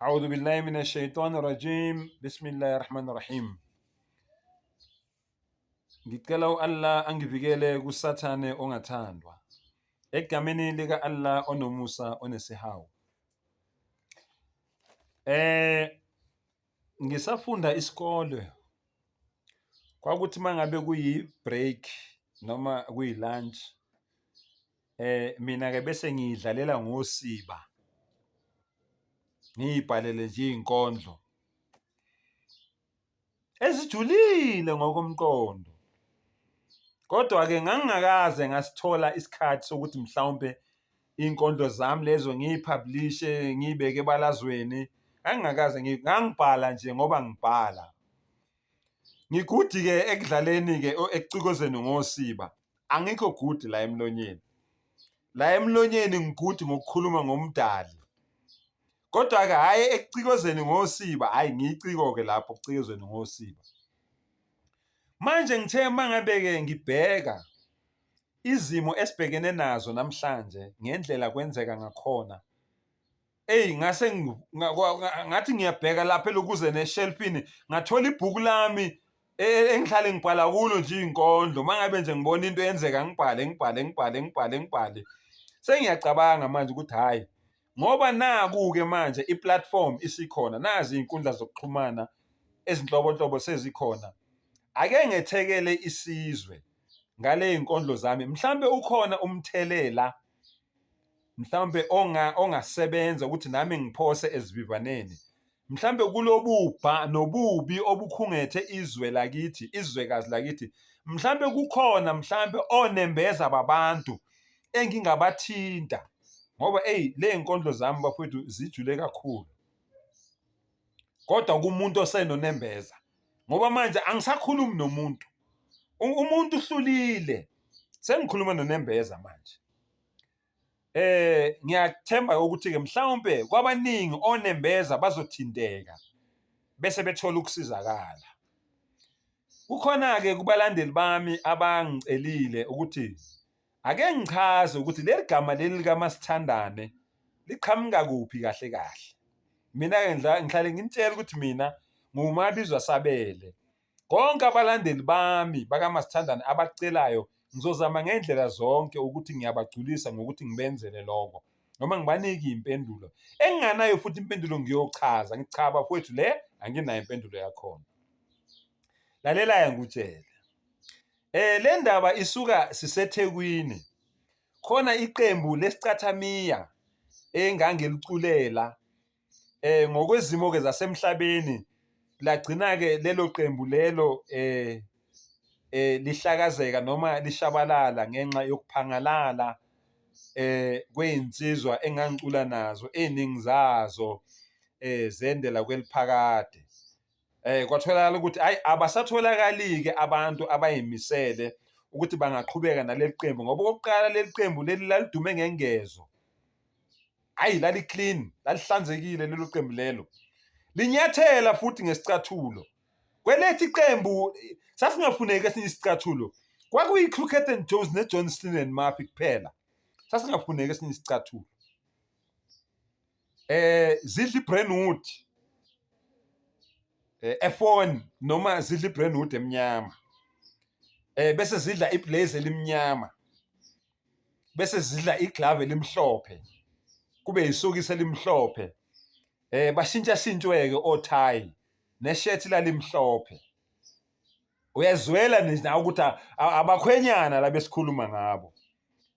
أعوذ بالله من الشيطان الرجيم بسم الله الرحمن الرحيم. Ngicela u-Allah angivikele kusathane ongathandwa. Egameni lika Allah onomusa onesihawu. Ngisafunda isikole. Kwakuthi mangabe kuyi break noma kuyi lunch mina ke bese ngidlalela ngosiba. Ngibhalele nje inkondlo. Ezijulile ngokomqondo. Kodwa ke ngangingakaze ngasithola isikhathi sokuthi mhlawumbe inkondlo zami lezo ngiyipublishe ngibeke ebalazweni. Ngangibhala nje ngoba ngibhala. Ngigudi ke ekudlaleni ke ekucikozeni ngosiba. Angikho good la emlonyeni. La emlonyeni ngigudi ngokukhuluma ngomdali. Kodwa ke hayi ekucikozeni ngosiba, hayi ngiciko ke lapho kucikozeni ngosiba. Manje ngithe mangabe ke ngibheka izimo esibhekene nazo namhlanje ngendlela kwenzeka ngakhona. Ngase ngathi ngiyabheka lapha elokuze neshelfini ngathola ibhuku lami engihlale ngibhala kulo nje inkondlo. Mangabe nje ngibona into yenzeka ngibhale. Sengiyacabanga manje ukuthi hayi ngoba naku-ke manje i-platform isikhona, nazi izinkundla zokuxhumana ezinhlobonhlobo sezikhona. Ake ngethekele isizwe ngale inkondlo zami. Mhlambe ukhona umthelela mhlambe ongasebenza ukuthi nami ngiphose ezivivaneni. Mhlambe kulobubha nobubi obukhungethe izwe lakithi, izwekazi lakithi. Mhlambe kukhona mhlambe onembeza babantu engingabathinta. Ngoba le inkondlo zami bafowethu zijule kakhulu. Kodwa kumuntu osenonembeza. Ngoba manje angisakhulumi nomuntu. Umuntu uhlulile. Sengikhuluma nonembeza manje. Ngiyathemba ukuthi ke mhlawumbe kwabaningi onembeza bazothinteka bese bethola ukusizakala. Kukhona ke kubalandeli bami abangicelile ukuthi ake ngichaze ukuthi leli gama leli likaMasithandane liqhamuka kuphi kahle kahle. Mina ke ngihlale ngintshela ukuthi mina ngumabizwa Sabele. Konke abalandeli bami bakaMasithandane abacelayo ngizozama ngendlela zonke ukuthi ngiyabagculisa ngokuthi ngibenzele lokho noma ngibanike impendulo enganayo futhi impendulo ngiyochaza ngithi cha bafowethu le anginayo impendulo yakhona. Lalela ngikutshela. Le ndaba isuka siseThekwini. Khona iqembu lesicathamiya engangeliculela ngokwezimo ke zasemhlabeni lagcina ke lelo qembu lelo lihlakazeka noma lishabalala ngenxa yokuphangalala kwezinsizwa engangicula nazo eningi zazo zendela kweliphakade. Kwatholakala ukuthi hayi abasatholakali ke abantu abayimisele ukuthi bangaqhubeka naleli qembu ngoba okokuqala leli qembu leli lalidume ngengezo. Hayi lali clean, lalihlanzekile lelo qembu lelo. Linyathela futhi ngesicathulo. Kwelethi iqembu sasingafuneki esinye isicathulo. Kwakuyi Crooked and Jones neJohnston and Murphy kuphela. Sasingafuneki esinye isicathulo. Zidla iBrentwood. F1 noma zidla iBrentwood emnyama. Bese zidla iBlaze elimnyama. Bese zidla iGlove elimhlophe. Kube isokisi elimhlophe. Bashintsha-shintshwe-ke othayi neshirt lalimhlophe. Uyazwela nje ukuthi abakhwenyana la besikhuluma ngabo.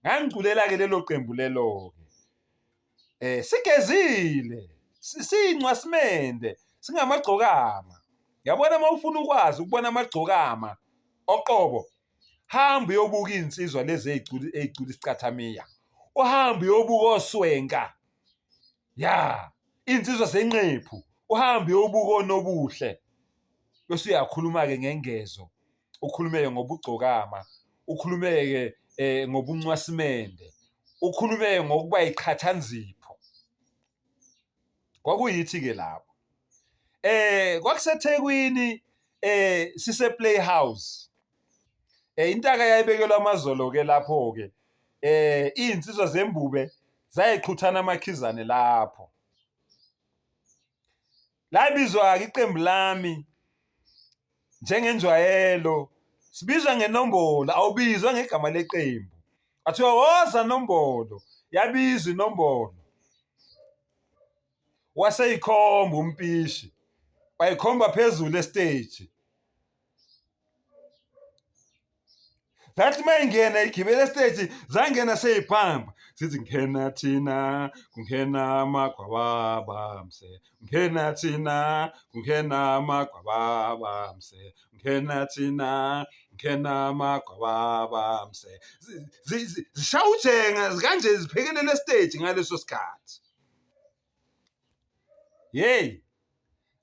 Ngangiculela ke lelo qembu lelo ke. Sigezile, siyincwasimende, singamagcokama. Yabona mawufuna ukwazi ukubona amagcokama oqobo, hamba uyobuka insizwa lezi ezicula isicathamiya. Uhamba uyobuka oswenka. Insizwa zenqephu, uhamba uyobuka onobuhle. Bese uyakhuluma ke ngengezo, ukhulumeke ngobugcokama, ukhulumeke ngobuncwasimende, ukhulumeke ngokuba iqhathanzipho. Kwakuyithi ke lapho. KwakuseThekwini sise Playhouse. Intaka yayibekelwa amazolo ke lapho ke. Insizwa zembube zayiqhuthana amakhizane lapho. labizwa iqembu lami njengenjwayelo sibizwa ngenombolo awubizwa ngegama leqembu athiwa woza nombolo yabizwa inombolo waseyikhomba umpishi wayikhomba phezulu estage That mayingena igibele stage zangena seyiphamba sithi ngena thina kungena amagwababa mse ngena thina kungena amagwababa mse ngena thina ngena amagwababa mse zishawujenga kanje ziphekelele stage ngaleso sikhathi hey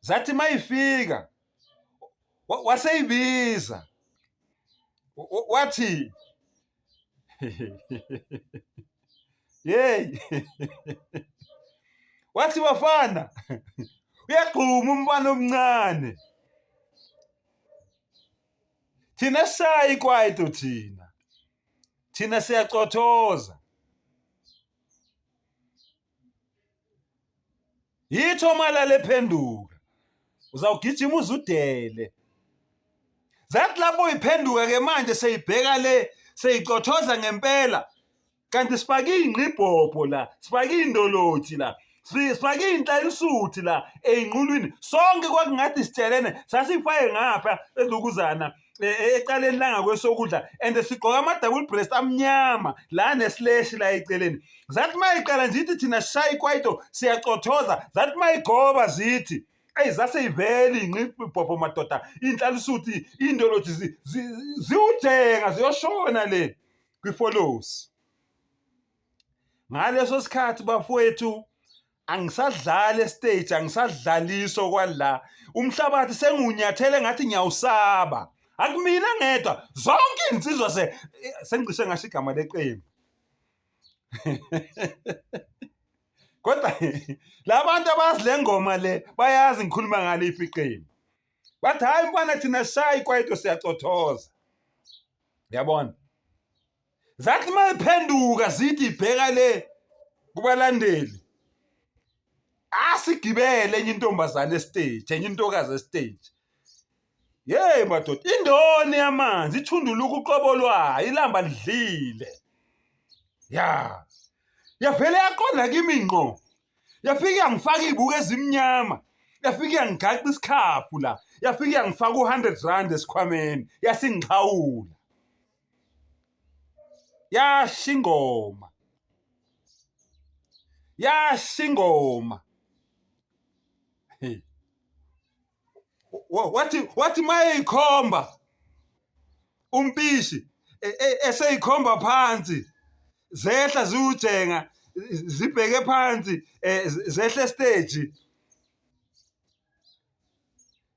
zathi mayifika waseyibiza wathi hey wathi bafana uyagquma umfana omncane thina sayi kwaito thina siyacothoza yitho mala lephenduka uzawugijima uzudele zathi lapho iphenduka ke manje seyibheka le seyicothoza ngempela kanti sifake ingqibhobho la sifake indolothi la sifake inhlayisuthi la einqulwini sonke kwakungathi sitshelene sasifaye ngapha ezokuzana ecaleni langa kwesokudla and sigqoka ama double breast amnyama la neslash la eceleni zathi mayiqala nje ithi thina shayi kwaito siyacothoza zathi mayigoba zithi ayizaseyivela ingqibhobho madoda inhlayisuthi indolothi ziwujenga ziyoshona le kwifollows ngaleso sikhathi bafowethu angisadlala estage angisadlaliso kwala umhlabathi sengunyathele ngathi ngiyawusaba akumina ngedwa zonke insizwa sengicishe ngasho igama leqembu kodwa labantu abazi lengoma le bayazi ngikhuluma ngaliphi iqembu bathi hayi mfana thina shayi kwaito siyacothoza yabona zathi mayiphenduka zithi ibheka le kubalandeli asigibele enye intombazane estage enye intokazi estage hey madoda indoni yamanzi ithunduluka uqobolwayo ilamba lidlile ya yavele yaqonda kimi ngqo yafika yangifaka izibuko ezimnyama yafika yangigaqa isikhafu la yafika yangifaka u100 esikhwameni yasingiqhawula yashingoma hey wathi mayikhomba umpishi eseyikhomba phansi zehla ziwujenga zibheke phansi zehle stage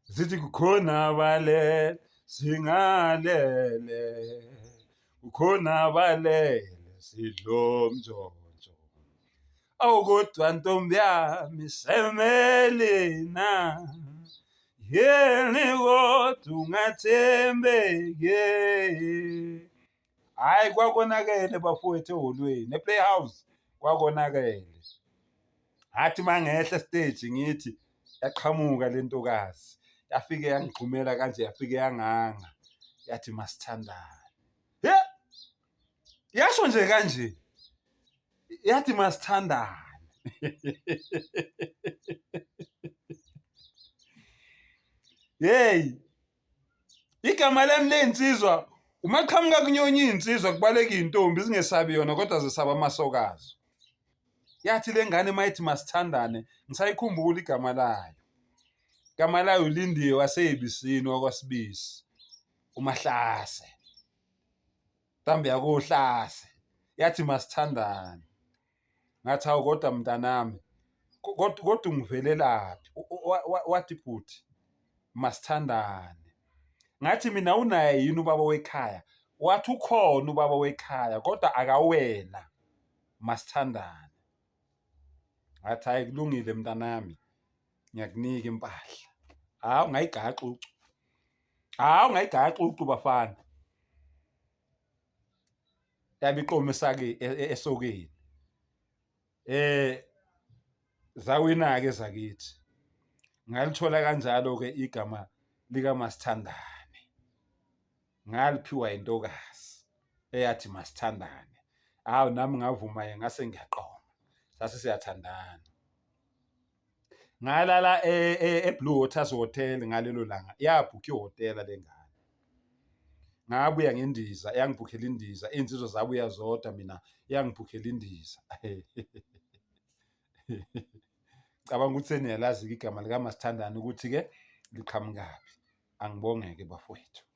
zithi kukhona abalele singalele kukhona abalele sidlomjonjo awukodwa ntombi yami semelina yeni kodwa ungathembeke hayi kwakonakele bafowethu eholweni ePlayhouse kwakonakele hathi mangehla stage ngithi yaqhamuka lentokazi yafike yangigqumela kanje yafike yanganga yathi masithandane yasho nje kanje yathi masithandane hey igama lami lensizwa umaqhamuka kunyonyi insizwa kubaleka intombi zingesabi yona kodwa zisaba amasokazo yathi lengane mayithi masithandane ngisayikhumbula igama layo uLindiwe waseyibisini wakwaSibisi uMahlase mhlambe yakohlase yathi masithandane ngathi awu kodwa mntanami kodwa ungivelelaphi wathi futhi masithandane ngathi mina unaye yini ubaba wekhaya wathi ukhona ubaba wekhaya kodwa akawena masithandane ngathi hayi kulungile mntanami ngiyakunika impahla ungayigaxa ucu bafana yabiqomisake esokeni zawina ke zakithi ngalithola kanjalo-ke igama likaMasithandane, ngaliphiwa intokazi eyathi Masithandane. Hawu, nami ngavuma-ke ngase ngiyaqoma, sase siyathandana. Ngalala eBlue Waters Hotel ngalelo langa, yabhukha ihhotela lengane. Ngabuya ngendiza, yangibhukhela indiza, iy'nsizwa zabuya zodwa, mina yangibhukhela indiza. Cabanga ukuthi seniyalazi-ke igama likaMasithandane ukuthi-ke liqhamukaphi. Angibonge-ke bafowethu.